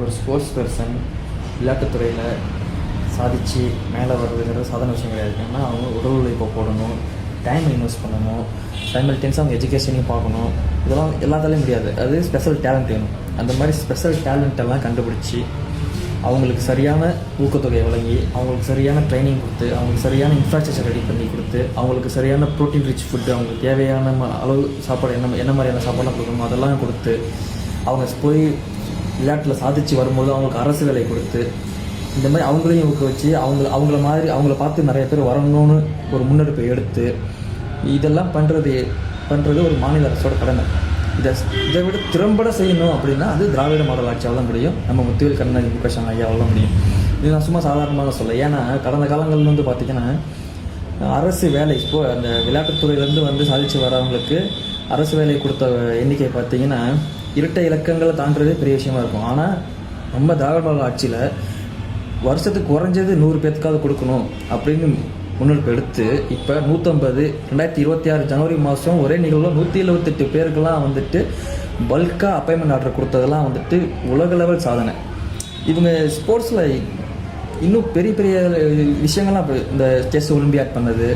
ஒரு sports person விளையாட்டுத்துறையில் சாதித்து மேலே வர்றதுங்கிறது சாதாரண விஷயம் கிடையாது. ஏன்னா அவங்க உடல் உழைப்பை போடணும், டைம் இன்வெஸ்ட் பண்ணணும், சைமல்டேனியஸாக அவங்க எஜுகேஷனையும் பார்க்கணும். இதெல்லாம் எல்லாத்தாலையும் முடியாது. அது ஸ்பெஷல் டேலண்ட் வேணும். அந்த மாதிரி ஸ்பெஷல் டேலண்ட்டெல்லாம் கண்டுபிடிச்சி அவங்களுக்கு சரியான ஊக்கத்தொகை வழங்கி, அவங்களுக்கு சரியான ட்ரைனிங் கொடுத்து, அவங்களுக்கு சரியான இன்ஃப்ராஸ்ட்ரக்சர் ரெடி பண்ணி கொடுத்து, அவங்களுக்கு சரியான ப்ரோட்டீன் ரிச் ஃபுட்டு, அவங்களுக்கு தேவையான அளவு சாப்பாடு என்ன மாதிரியான சாப்பாடெலாம் கொடுக்கணுமோ அதெல்லாம் கொடுத்து, அவங்க போய் விளையாட்டில் சாதித்து வரும்போது அவங்களுக்கு அரசு வேலை கொடுத்து, இந்த மாதிரி அவங்களையும் ஊக்குவிச்சு அவங்கள பார்த்து நிறைய பேர் வரணும்னு ஒரு முன்னெடுப்பை எடுத்து இதெல்லாம் பண்ணுறது ஒரு மாநில அரசோட கடமை. இதை விட திறம்பட செய்யணும் அப்படின்னா அது திராவிட மாடல் ஆட்சியால் தான் முடியும். நம்ம முத்துவேல் கருணாநிதி முகேஷன் ஐயாவால் தான் முடியும். இது நான் சும்மா சாதாரணமாக சொல்ல. ஏன்னா கடந்த காலங்களில் வந்து பார்த்திங்கன்னா அரசு வேலை இப்போது அந்த விளையாட்டுத்துறையிலேருந்து சாதித்து வரவங்களுக்கு அரசு வேலை கொடுத்த எண்ணிக்கை பார்த்திங்கன்னா இரட்டை இலக்கங்களை தாண்டுறதே பெரிய விஷயமா இருக்கும். ஆனால் நம்ம திராவிட மாடல் ஆட்சியில் வருஷத்துக்கு குறைஞ்சது 100 பேர்த்துக்காவது கொடுக்கணும் அப்படின்னு முன்னெடுப்பு எடுத்து இப்போ 150 2026 ஜனவரி மாதம் ஒரே நிகழ்வில் 178 பேருக்கெல்லாம் பல்காக அப்பாயின்மெண்ட் ஆர்டர் கொடுத்ததெல்லாம் உலக லெவல் சாதனை. இவங்க ஸ்போர்ட்ஸில் இன்னும் பெரிய பெரிய விஷயங்கள்லாம் இப்போ இந்த செஸ் ஒலிம்பியாட் பண்ணது,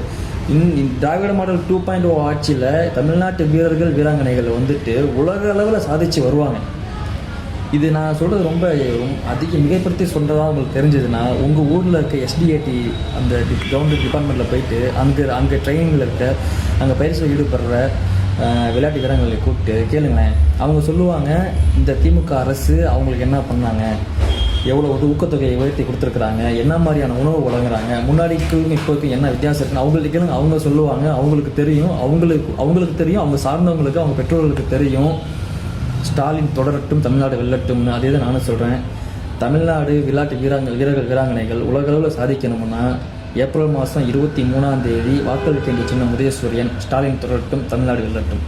திராவிட மாடல் 2.0 ஆட்சியில் தமிழ்நாட்டு வீரர்கள் வீராங்கனைகள் உலக அளவில் சாதித்து வருவாங்க. இது நான் சொல்கிறது ரொம்ப மிகைப்படுத்தி சொல்கிறதா உங்களுக்கு தெரிஞ்சதுன்னா உங்கள் ஊரில் இருக்க SDAT அந்த கவர்மெண்ட் டிபார்ட்மெண்ட்டில் போயிட்டு அங்கே ட்ரைனிங்கில் இருக்க அங்கே பயிற்சியில் ஈடுபடுற விளையாட்டு வீரர்களை கூப்பிட்டு கேளுங்களேன். அவங்க சொல்லுவாங்க இந்த திமுக அரசு அவங்களுக்கு என்ன பண்ணாங்க, எவ்வளோ ஊக்கத்தொகையை உயர்த்தி கொடுத்துருக்குறாங்க, என்ன மாதிரியான உணவு வழங்குறாங்க, முன்னாடிக்கும் இப்போக்கும் என்ன வித்தியாசம் இருக்குன்னு அவங்களுக்கு கேளுங்க. அவங்க சொல்லுவாங்க அவங்களுக்கு தெரியும், அவங்களுக்கு தெரியும், அவங்க சார்ந்தவங்களுக்கு அவங்க பெற்றோர்களுக்கு தெரியும். ஸ்டாலின் தொடரட்டும், தமிழ்நாடு வெல்லட்டும்னு அதே தான் நானும் சொல்கிறேன். தமிழ்நாடு விளையாட்டு வீரர்கள் வீராங்கனைகள் உலகளவில் சாதிக்கணும்னா ஏப்ரல் மாதம் 23ஆம் தேதி வாக்களிக்க வேண்டிய சின்னம் உதயசூரியன். ஸ்டாலின் தொடரட்டும், தமிழ்நாடு வெல்லட்டும்.